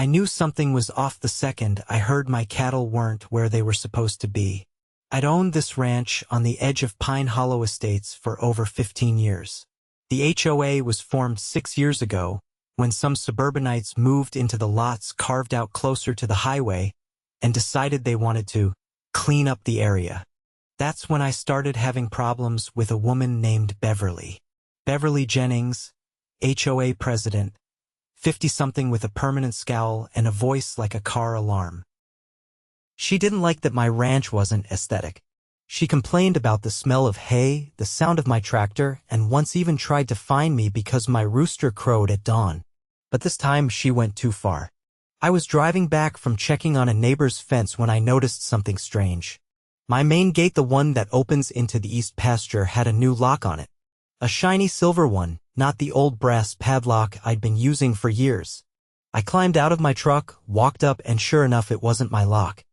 I knew something was off the second I heard my cattle weren't where they were supposed to be. I'd owned this ranch on the edge of Pine Hollow Estates for over 15 years. The HOA was formed 6 years ago, when some suburbanites moved into the lots carved out closer to the highway and decided they wanted to clean up the area. That's when I started having problems with a woman named Beverly. Beverly Jennings, HOA president, 50-something with a permanent scowl and a voice like a car alarm. She didn't like that my ranch wasn't aesthetic. She complained about the smell of hay, the sound of my tractor, and once even tried to fine me because my rooster crowed at dawn. But this time she went too far. I was driving back from checking on a neighbor's fence when I noticed something strange. My main gate, the one that opens into the east pasture, had a new lock on it. A shiny silver one, not the old brass padlock I'd been using for years. I climbed out of my truck, walked up, and sure enough, it wasn't my lock.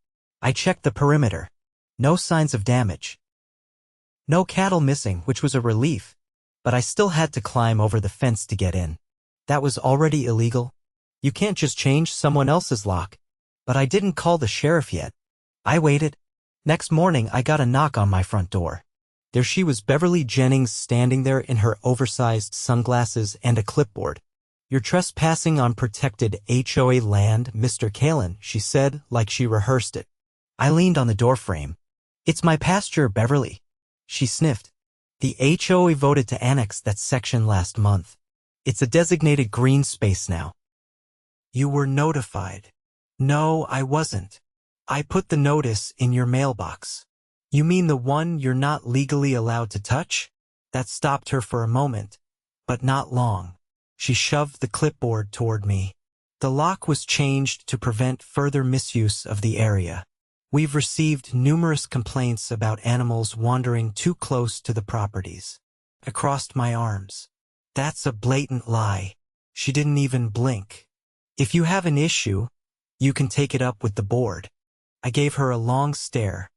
I checked the perimeter. No signs of damage. No cattle missing, which was a relief, but I still had to climb over the fence to get in. That was already illegal. You can't just change someone else's lock. But I didn't call the sheriff yet. I waited. Next morning, I got a knock on my front door. There she was, Beverly Jennings, standing there in her oversized sunglasses and a clipboard. "You're trespassing on protected HOA land, Mr. Kalin," she said, like she rehearsed it. I leaned on the doorframe. "It's my pasture, Beverly." She sniffed. "The HOA voted to annex that section last month. It's a designated green space now." "You were notified." "No, I wasn't. I put the notice in your mailbox." "You mean the one you're not legally allowed to touch?" That stopped her for a moment, but not long. She shoved the clipboard toward me. "The lock was changed to prevent further misuse of the area. We've received numerous complaints about animals wandering too close to the properties." I crossed my arms. "That's a blatant lie." She didn't even blink. "If you have an issue, you can take it up with the board." I gave her a long stare.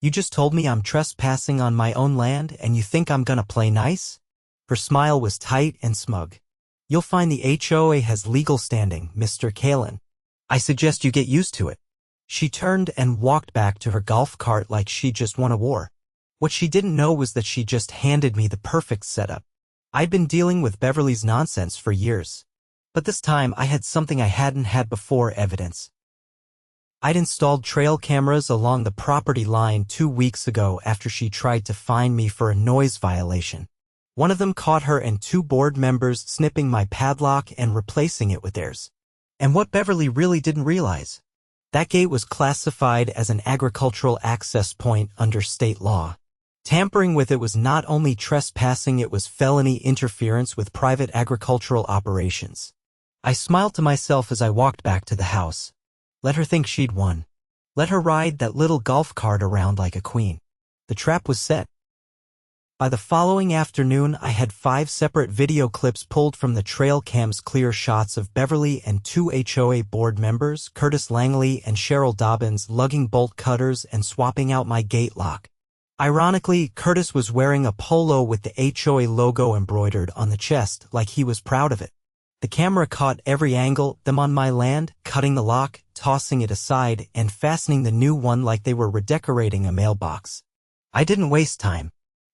"You just told me I'm trespassing on my own land and you think I'm gonna play nice?" Her smile was tight and smug. "You'll find the HOA has legal standing, Mr. Kalin. I suggest you get used to it." She turned and walked back to her golf cart like she just won a war. What she didn't know was that she just handed me the perfect setup. I'd been dealing with Beverly's nonsense for years. But this time I had something I hadn't had before: evidence. I'd installed trail cameras along the property line 2 weeks ago after she tried to fine me for a noise violation. One of them caught her and 2 board members snipping my padlock and replacing it with theirs. And what Beverly really didn't realize: that gate was classified as an agricultural access point under state law. Tampering with it was not only trespassing, it was felony interference with private agricultural operations. I smiled to myself as I walked back to the house. Let her think she'd won. Let her ride that little golf cart around like a queen. The trap was set. By the following afternoon, I had 5 separate video clips pulled from the trail cam's clear shots of Beverly and 2 HOA board members, Curtis Langley and Cheryl Dobbins, lugging bolt cutters and swapping out my gate lock. Ironically, Curtis was wearing a polo with the HOA logo embroidered on the chest, like he was proud of it. The camera caught every angle, them on my land, cutting the lock, tossing it aside, and fastening the new one like they were redecorating a mailbox. I didn't waste time.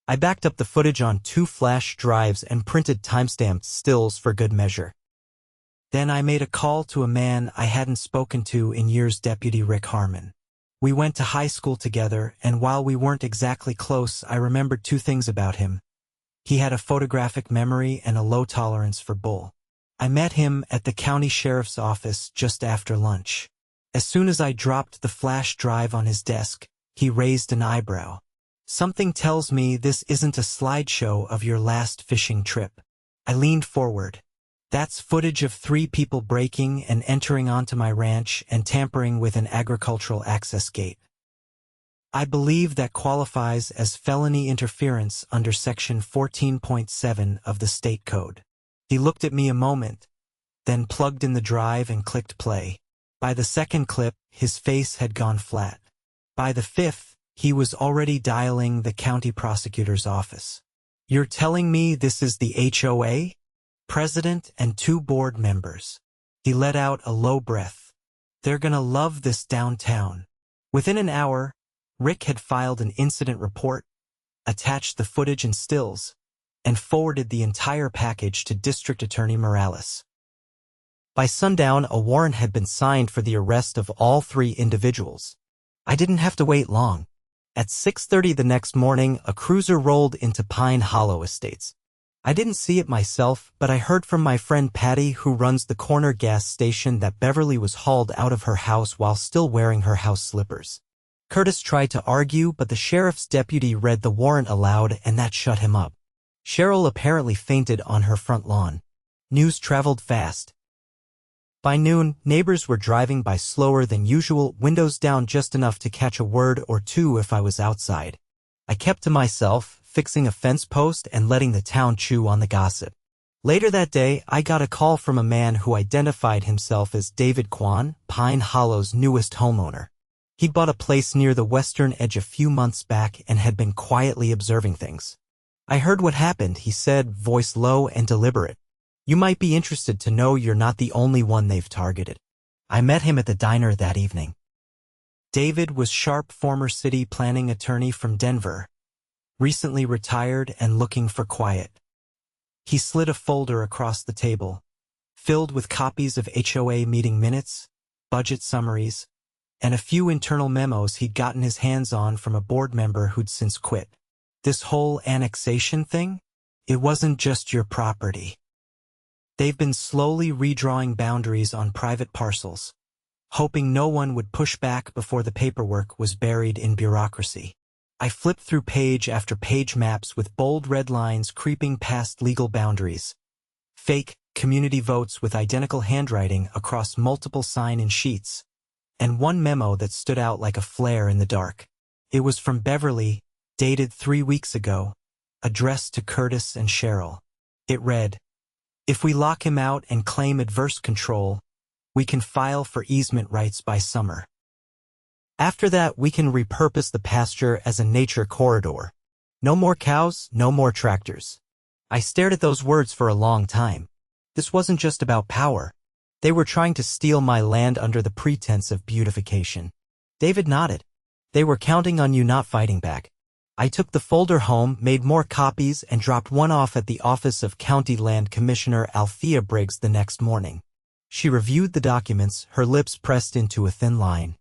I backed up the footage on 2 flash drives and printed timestamped stills for good measure. Then I made a call to a man I hadn't spoken to in years, Deputy Rick Harmon. We went to high school together, and while we weren't exactly close, I remembered 2 things about him. He had a photographic memory and a low tolerance for bull. I met him at the county sheriff's office just after lunch. As soon as I dropped the flash drive on his desk, he raised an eyebrow. "Something tells me this isn't a slideshow of your last fishing trip." I leaned forward. "That's footage of 3 people breaking and entering onto my ranch and tampering with an agricultural access gate. I believe that qualifies as felony interference under Section 14.7 of the state code." He looked at me a moment, then plugged in the drive and clicked play. By the second clip, his face had gone flat. By the 5th, he was already dialing the county prosecutor's office. "You're telling me this is the HOA? President and 2 board members. He let out a low breath. They're gonna love this downtown. Within an hour, Rick had filed an incident report, attached the footage and stills, and forwarded the entire package to District Attorney Morales. By sundown, a warrant had been signed for the arrest of all 3 individuals. I didn't have to wait long. At 6:30 the next morning, a cruiser rolled into Pine Hollow Estates. I didn't see it myself, but I heard from my friend Patty, who runs the corner gas station, that Beverly was hauled out of her house while still wearing her house slippers. Curtis tried to argue, but the sheriff's deputy read the warrant aloud, and that shut him up. Cheryl apparently fainted on her front lawn. News traveled fast. By noon, neighbors were driving by slower than usual, windows down just enough to catch a word or two if I was outside. I kept to myself, fixing a fence post and letting the town chew on the gossip. Later that day, I got a call from a man who identified himself as David Kwan, Pine Hollow's newest homeowner. He'd bought a place near the western edge a few months back and had been quietly observing things. I heard what happened, he said, voice low and deliberate. You might be interested to know you're not the only one they've targeted. I met him at the diner that evening. David was sharp, former city planning attorney from Denver, recently retired and looking for quiet. He slid a folder across the table, filled with copies of HOA meeting minutes, budget summaries, and a few internal memos he'd gotten his hands on from a board member who'd since quit. This whole annexation thing? It wasn't just your property. They've been slowly redrawing boundaries on private parcels, hoping no one would push back before the paperwork was buried in bureaucracy. I flipped through page after page, maps with bold red lines creeping past legal boundaries. Fake community votes with identical handwriting across multiple sign-in sheets. And one memo that stood out like a flare in the dark. It was from Beverly, dated 3 weeks ago, addressed to Curtis and Cheryl. It read, "If we lock him out and claim adverse control, we can file for easement rights by summer. After that, we can repurpose the pasture as a nature corridor. No more cows, no more tractors." I stared at those words for a long time. This wasn't just about power. They were trying to steal my land under the pretense of beautification. David nodded. They were counting on you not fighting back. I took the folder home, made more copies, and dropped one off at the office of County Land Commissioner Althea Briggs the next morning. She reviewed the documents, her lips pressed into a thin line.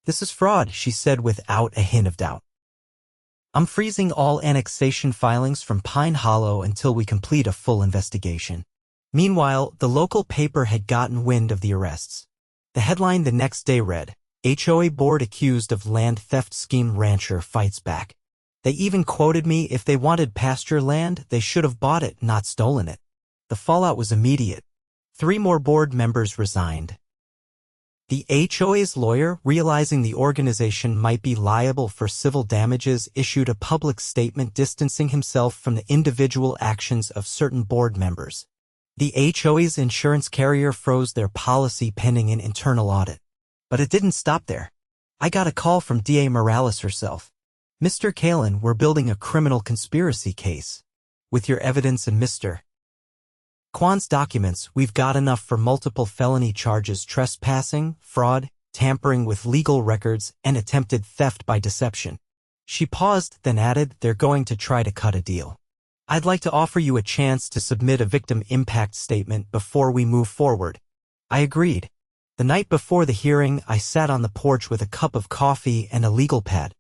"This is fraud," she said without a hint of doubt. "I'm freezing all annexation filings from Pine Hollow until we complete a full investigation." Meanwhile, the local paper had gotten wind of the arrests. The headline the next day read, "HOA board accused of land theft scheme, rancher fights back." They even quoted me, "If they wanted pasture land, they should have bought it, not stolen it." The fallout was immediate. 3 more board members resigned. The HOA's lawyer, realizing the organization might be liable for civil damages, issued a public statement distancing himself from the individual actions of certain board members. The HOA's insurance carrier froze their policy pending an internal audit. But it didn't stop there. I got a call from DA Morales herself. "Mr. Kalin, we're building a criminal conspiracy case. With your evidence and Mr. Kwan's documents, we've got enough for multiple felony charges: trespassing, fraud, tampering with legal records, and attempted theft by deception." She paused, then added, "They're going to try to cut a deal. I'd like to offer you a chance to submit a victim impact statement before we move forward." I agreed. The night before the hearing, I sat on the porch with a cup of coffee and a legal pad.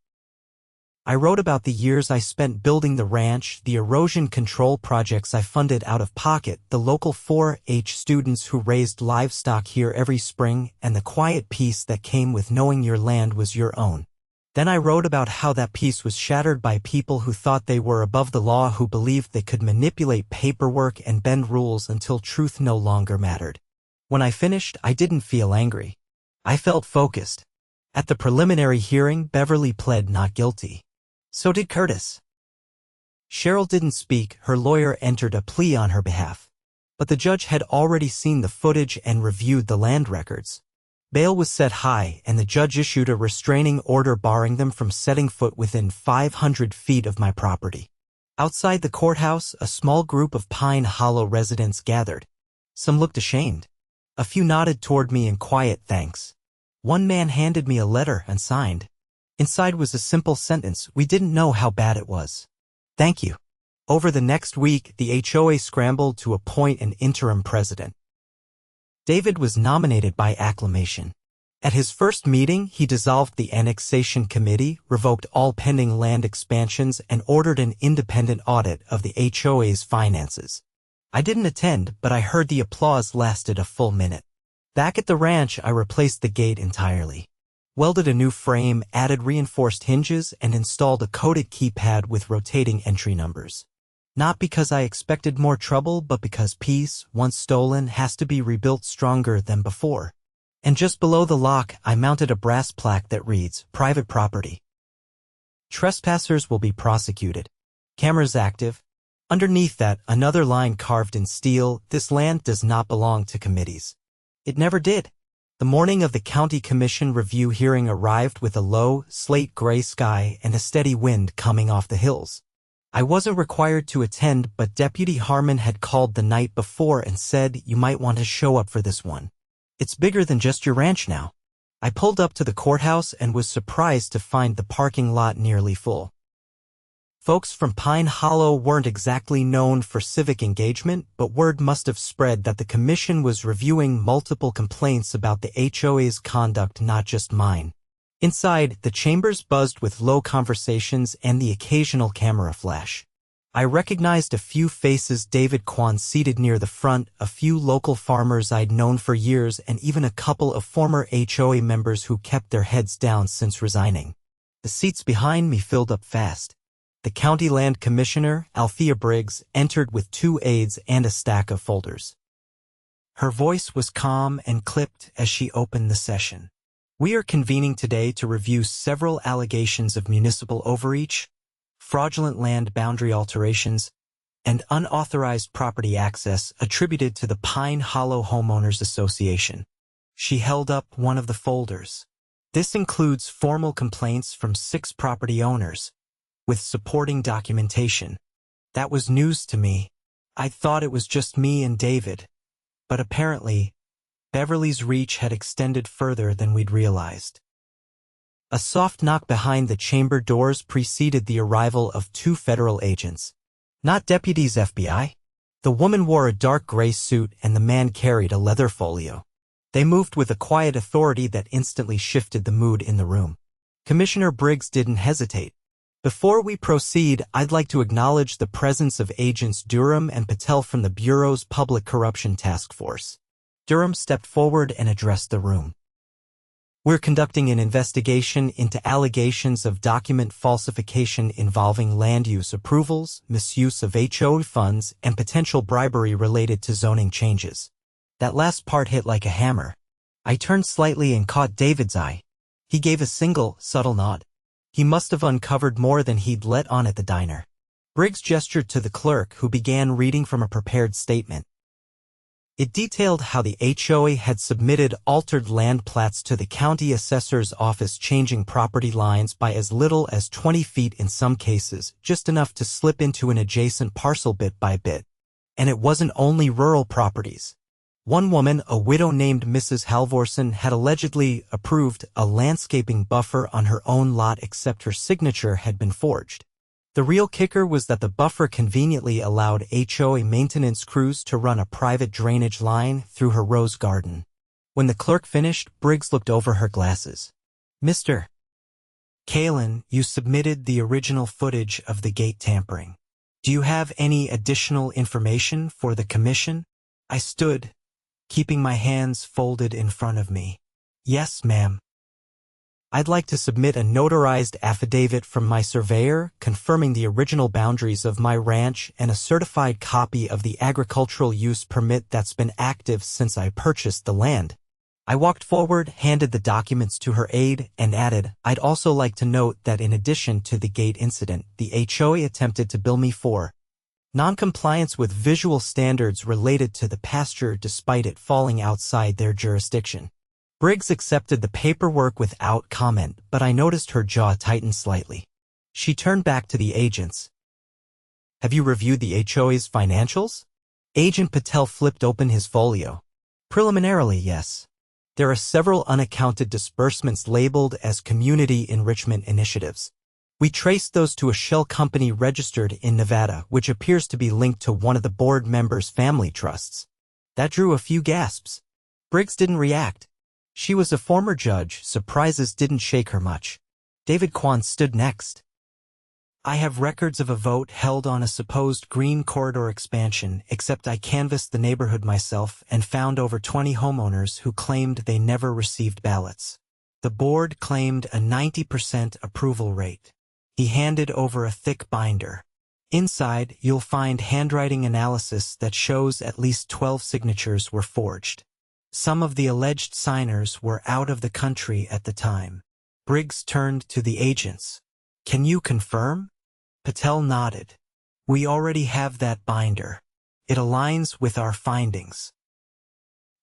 I wrote about the years I spent building the ranch, the erosion control projects I funded out of pocket, the local 4-H students who raised livestock here every spring, and the quiet peace that came with knowing your land was your own. Then I wrote about how that peace was shattered by people who thought they were above the law, who believed they could manipulate paperwork and bend rules until truth no longer mattered. When I finished, I didn't feel angry. I felt focused. At the preliminary hearing, Beverly pled not guilty. So did Curtis. Cheryl didn't speak, her lawyer entered a plea on her behalf. But the judge had already seen the footage and reviewed the land records. Bail was set high, and the judge issued a restraining order barring them from setting foot within 500 feet of my property. Outside the courthouse, a small group of Pine Hollow residents gathered. Some looked ashamed. A few nodded toward me in quiet thanks. One man handed me a letter unsigned. Inside was a simple sentence: "We didn't know how bad it was. Thank you." Over the next week, the HOA scrambled to appoint an interim president. David was nominated by acclamation. At his first meeting, he dissolved the annexation committee, revoked all pending land expansions, and ordered an independent audit of the HOA's finances. I didn't attend, but I heard the applause lasted a full minute. Back at the ranch, I replaced the gate entirely. Welded a new frame, added reinforced hinges, and installed a coded keypad with rotating entry numbers. Not because I expected more trouble, but because peace, once stolen, has to be rebuilt stronger than before. And just below the lock, I mounted a brass plaque that reads, "Private property. Trespassers will be prosecuted. Cameras active." Underneath that, another line carved in steel: "This land does not belong to committees." It never did. The morning of the county commission review hearing arrived with a low, slate-gray sky and a steady wind coming off the hills. I wasn't required to attend, but Deputy Harmon had called the night before and said, "You might want to show up for this one. It's bigger than just your ranch now." I pulled up to the courthouse and was surprised to find the parking lot nearly full. Folks from Pine Hollow weren't exactly known for civic engagement, but word must have spread that the commission was reviewing multiple complaints about the HOA's conduct, not just mine. Inside, the chambers buzzed with low conversations and the occasional camera flash. I recognized a few faces: David Kwan seated near the front, a few local farmers I'd known for years, and even a couple of former HOA members who kept their heads down since resigning. The seats behind me filled up fast. The county land commissioner, Althea Briggs, entered with 2 aides and a stack of folders. Her voice was calm and clipped as she opened the session. "We are convening today to review several allegations of municipal overreach, fraudulent land boundary alterations, and unauthorized property access attributed to the Pine Hollow Homeowners Association." She held up one of the folders. "This includes formal complaints from 6 property owners, with supporting documentation." That was news to me. I thought it was just me and David, but apparently, Beverly's reach had extended further than we'd realized. A soft knock behind the chamber doors preceded the arrival of 2 federal agents. Not deputies FBI. The woman wore a dark gray suit and the man carried a leather folio. They moved with a quiet authority that instantly shifted the mood in the room. Commissioner Briggs didn't hesitate. "Before we proceed, I'd like to acknowledge the presence of Agents Durham and Patel from the Bureau's Public Corruption Task Force." Durham stepped forward and addressed the room. "We're conducting an investigation into allegations of document falsification involving land use approvals, misuse of HOA funds, and potential bribery related to zoning changes." That last part hit like a hammer. I turned slightly and caught David's eye. He gave a single, subtle nod. He must have uncovered more than he'd let on at the diner. Briggs gestured to the clerk, who began reading from a prepared statement. It detailed how the HOA had submitted altered land plats to the county assessor's office, changing property lines by as little as 20 feet in some cases, just enough to slip into an adjacent parcel bit by bit. And it wasn't only rural properties. One woman, a widow named Mrs. Halvorson, had allegedly approved a landscaping buffer on her own lot, except her signature had been forged. The real kicker was that the buffer conveniently allowed HOA maintenance crews to run a private drainage line through her rose garden. When the clerk finished, Briggs looked over her glasses. "Mr. Kalin, you submitted the original footage of the gate tampering. Do you have any additional information for the commission?" I stood, keeping my hands folded in front of me. "Yes, ma'am. I'd like to submit a notarized affidavit from my surveyor confirming the original boundaries of my ranch and a certified copy of the agricultural use permit that's been active since I purchased the land." I walked forward, handed the documents to her aide, and added, "I'd also like to note that in addition to the gate incident, the HOA attempted to bill me for non-compliance with visual standards related to the pasture despite it falling outside their jurisdiction." Briggs accepted the paperwork without comment, but I noticed her jaw tighten slightly. She turned back to the agents. "Have you reviewed the HOA's financials?" Agent Patel flipped open his folio. Preliminarily, yes. There are several unaccounted disbursements labeled as community enrichment initiatives. We traced those to a shell company registered in Nevada, which appears to be linked to one of the board members' family trusts. That drew a few gasps. Briggs didn't react. She was a former judge. Surprises didn't shake her much. David Kwan stood next. I have records of a vote held on a supposed green corridor expansion, except I canvassed the neighborhood myself and found over 20 homeowners who claimed they never received ballots. The board claimed a 90% approval rate. He handed over a thick binder. Inside, you'll find handwriting analysis that shows at least 12 signatures were forged. Some of the alleged signers were out of the country at the time. Briggs turned to the agents. Can you confirm? Patel nodded. We already have that binder. It aligns with our findings.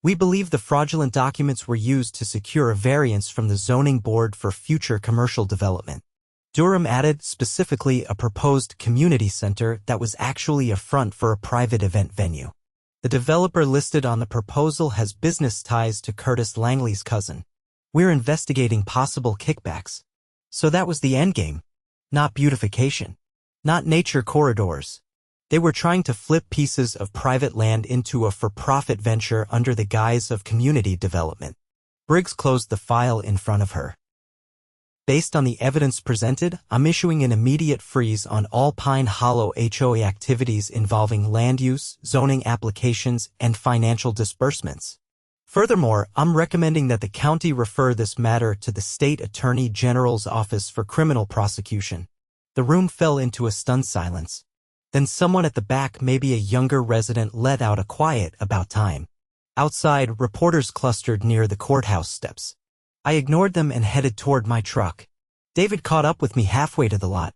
We believe the fraudulent documents were used to secure a variance from the zoning board for future commercial development. Durham added specifically a proposed community center that was actually a front for a private event venue. The developer listed on the proposal has business ties to Curtis Langley's cousin. We're investigating possible kickbacks. So that was the endgame. Not beautification. Not nature corridors. They were trying to flip pieces of private land into a for-profit venture under the guise of community development. Briggs closed the file in front of her. Based on the evidence presented, I'm issuing an immediate freeze on all Pine Hollow HOA activities involving land use, zoning applications, and financial disbursements. Furthermore, I'm recommending that the county refer this matter to the State Attorney General's Office for Criminal Prosecution. The room fell into a stunned silence. Then someone at the back, maybe a younger resident, let out a quiet "about time." Outside, reporters clustered near the courthouse steps. I ignored them and headed toward my truck. David caught up with me halfway to the lot.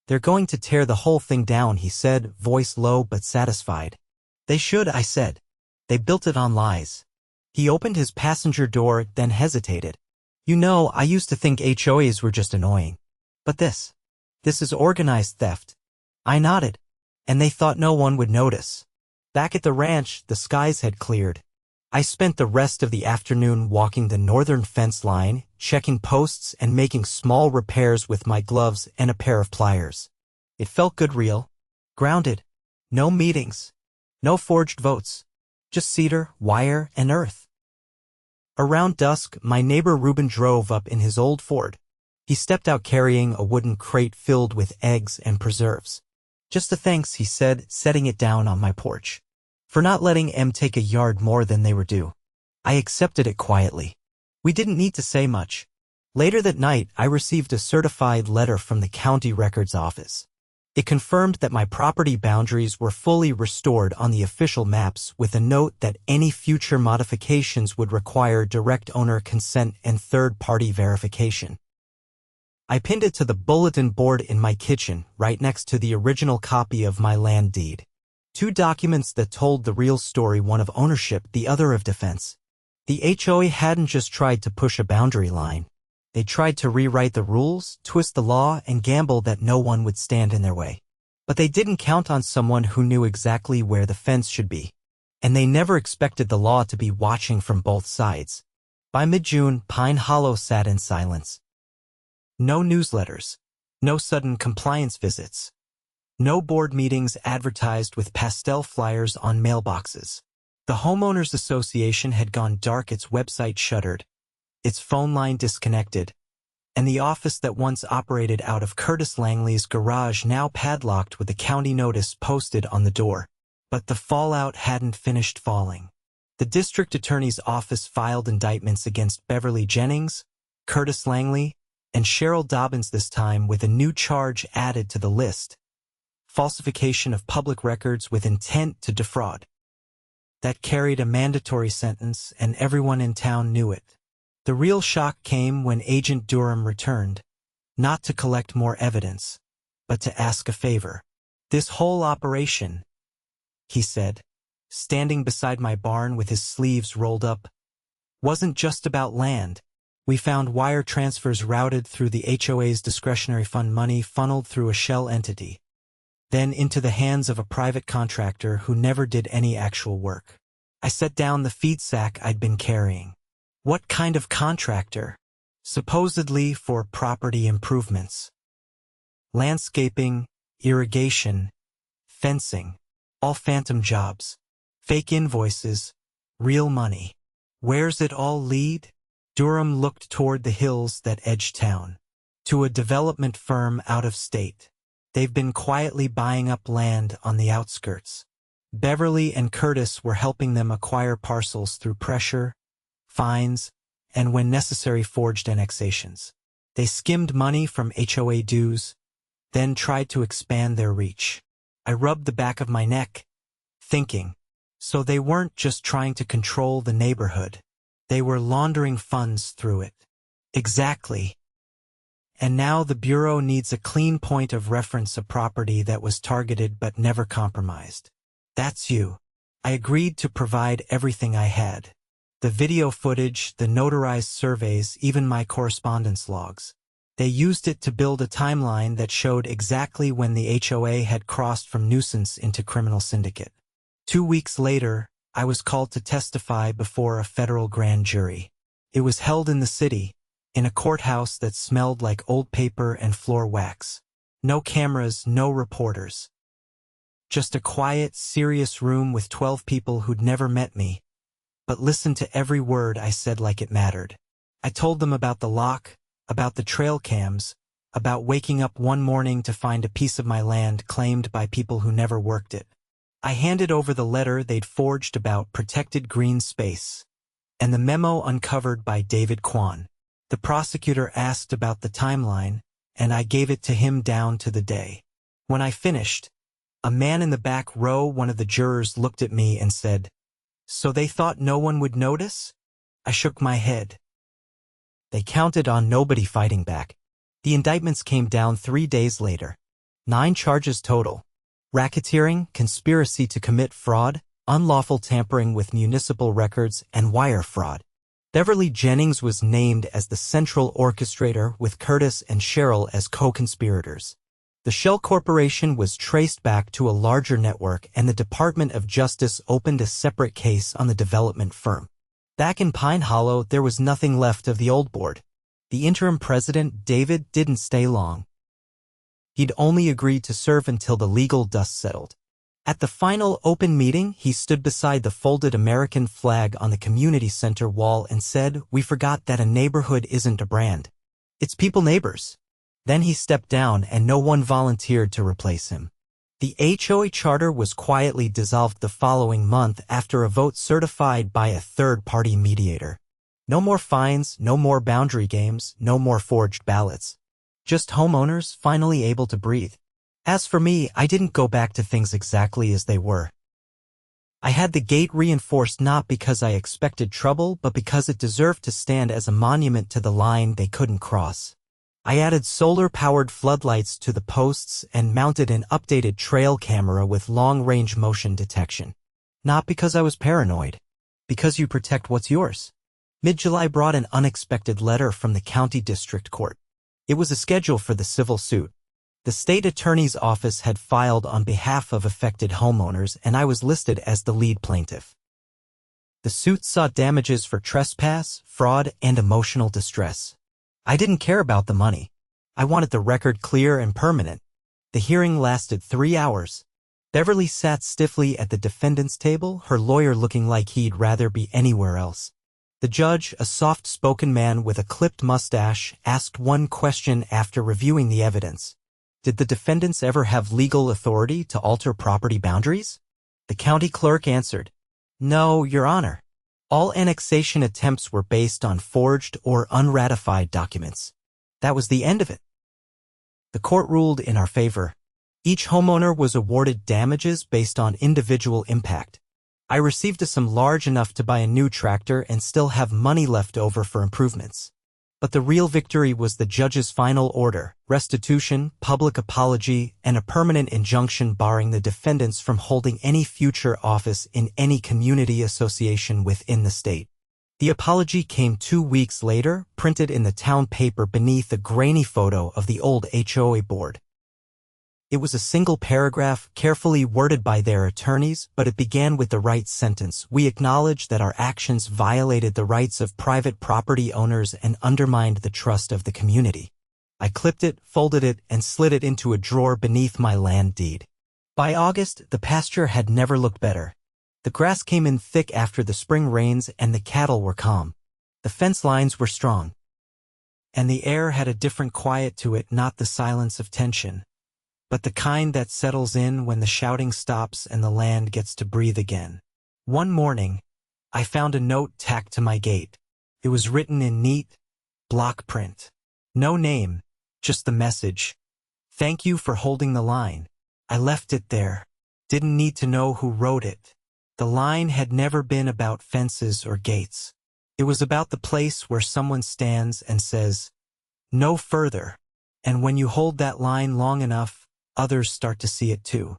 They're going to tear the whole thing down, he said, voice low but satisfied. They should, I said. They built it on lies. He opened his passenger door, then hesitated. You know, I used to think HOAs were just annoying. But this is organized theft. I nodded. And they thought no one would notice. Back at the ranch, the skies had cleared. I spent the rest of the afternoon walking the northern fence line, checking posts and making small repairs with my gloves and a pair of pliers. It felt good, real. Grounded. No meetings. No forged votes. Just cedar, wire, and earth. Around dusk, my neighbor Reuben drove up in his old Ford. He stepped out carrying a wooden crate filled with eggs and preserves. Just a thanks, he said, setting it down on my porch. For not letting Em take a yard more than they were due. I accepted it quietly. We didn't need to say much. Later that night, I received a certified letter from the county records office. It confirmed that my property boundaries were fully restored on the official maps, with a note that any future modifications would require direct owner consent and third-party verification. I pinned it to the bulletin board in my kitchen, right next to the original copy of my land deed. 2 documents that told the real story, one of ownership, the other of defense. The HOA hadn't just tried to push a boundary line. They tried to rewrite the rules, twist the law, and gamble that no one would stand in their way. But they didn't count on someone who knew exactly where the fence should be. And they never expected the law to be watching from both sides. By mid-June, Pine Hollow sat in silence. No newsletters. No sudden compliance visits. No board meetings advertised with pastel flyers on mailboxes. The Homeowners Association had gone dark, its website shuttered, its phone line disconnected, and the office that once operated out of Curtis Langley's garage now padlocked with a county notice posted on the door. But the fallout hadn't finished falling. The district attorney's office filed indictments against Beverly Jennings, Curtis Langley, and Cheryl Dobbins, this time with a new charge added to the list. Falsification of public records with intent to defraud. That carried a mandatory sentence, and everyone in town knew it. The real shock came when Agent Durham returned, not to collect more evidence, but to ask a favor. This whole operation, he said, standing beside my barn with his sleeves rolled up, wasn't just about land. We found wire transfers routed through the HOA's discretionary fund, money funneled through a shell entity, then into the hands of a private contractor who never did any actual work. I set down the feed sack I'd been carrying. What kind of contractor? Supposedly for property improvements. Landscaping, irrigation, fencing, all phantom jobs. Fake invoices, real money. Where's it all lead? Durham looked toward the hills that edge town. To a development firm out of state. They've been quietly buying up land on the outskirts. Beverly and Curtis were helping them acquire parcels through pressure, fines, and when necessary forged annexations. They skimmed money from HOA dues, then tried to expand their reach. I rubbed the back of my neck, thinking, so they weren't just trying to control the neighborhood. They were laundering funds through it. Exactly. And now the Bureau needs a clean point of reference, a property that was targeted but never compromised. That's you. I agreed to provide everything I had. The video footage, the notarized surveys, even my correspondence logs. They used it to build a timeline that showed exactly when the HOA had crossed from nuisance into criminal syndicate. 2 weeks later, I was called to testify before a federal grand jury. It was held in the city, in a courthouse that smelled like old paper and floor wax. No cameras, no reporters. Just a quiet, serious room with 12 people who'd never met me, but listened to every word I said like it mattered. I told them about the lock, about the trail cams, about waking up one morning to find a piece of my land claimed by people who never worked it. I handed over the letter they'd forged about protected green space, and the memo uncovered by David Kwan. The prosecutor asked about the timeline, and I gave it to him down to the day. When I finished, a man in the back row, one of the jurors, looked at me and said, "So they thought no one would notice?" I shook my head. They counted on nobody fighting back. The indictments came down 3 days later. 9 charges total. Racketeering, conspiracy to commit fraud, unlawful tampering with municipal records, and wire fraud. Beverly Jennings was named as the central orchestrator, with Curtis and Cheryl as co-conspirators. The Shell Corporation was traced back to a larger network, and the Department of Justice opened a separate case on the development firm. Back in Pine Hollow, there was nothing left of the old board. The interim president, David, didn't stay long. He'd only agreed to serve until the legal dust settled. At the final open meeting, he stood beside the folded American flag on the community center wall and said, "We forgot that a neighborhood isn't a brand. It's people neighbors." Then he stepped down and no one volunteered to replace him. The HOA charter was quietly dissolved the following month after a vote certified by a third-party mediator. No more fines, no more boundary games, no more forged ballots. Just homeowners finally able to breathe. As for me, I didn't go back to things exactly as they were. I had the gate reinforced not because I expected trouble, but because it deserved to stand as a monument to the line they couldn't cross. I added solar-powered floodlights to the posts and mounted an updated trail camera with long-range motion detection. Not because I was paranoid. Because you protect what's yours. Mid-July brought an unexpected letter from the county district court. It was a schedule for the civil suit. The state attorney's office had filed on behalf of affected homeowners, and I was listed as the lead plaintiff. The suit sought damages for trespass, fraud, and emotional distress. I didn't care about the money. I wanted the record clear and permanent. The hearing lasted 3 hours. Beverly sat stiffly at the defendant's table, her lawyer looking like he'd rather be anywhere else. The judge, a soft-spoken man with a clipped mustache, asked one question after reviewing the evidence. Did the defendants ever have legal authority to alter property boundaries? The county clerk answered, "No, Your Honor. All annexation attempts were based on forged or unratified documents." That was the end of it. The court ruled in our favor. Each homeowner was awarded damages based on individual impact. I received a sum large enough to buy a new tractor and still have money left over for improvements. But the real victory was the judge's final order: restitution, public apology, and a permanent injunction barring the defendants from holding any future office in any community association within the state. The apology came 2 weeks later, printed in the town paper beneath a grainy photo of the old HOA board. It was a single paragraph, carefully worded by their attorneys, but it began with the right sentence. We acknowledge that our actions violated the rights of private property owners and undermined the trust of the community. I clipped it, folded it, and slid it into a drawer beneath my land deed. By August, the pasture had never looked better. The grass came in thick after the spring rains, and the cattle were calm. The fence lines were strong. And the air had a different quiet to it, not the silence of tension, but the kind that settles in when the shouting stops and the land gets to breathe again. One morning, I found a note tacked to my gate. It was written in neat, block print. No name, just the message. Thank you for holding the line. I left it there. Didn't need to know who wrote it. The line had never been about fences or gates. It was about the place where someone stands and says, "No further." And when you hold that line long enough, others start to see it too.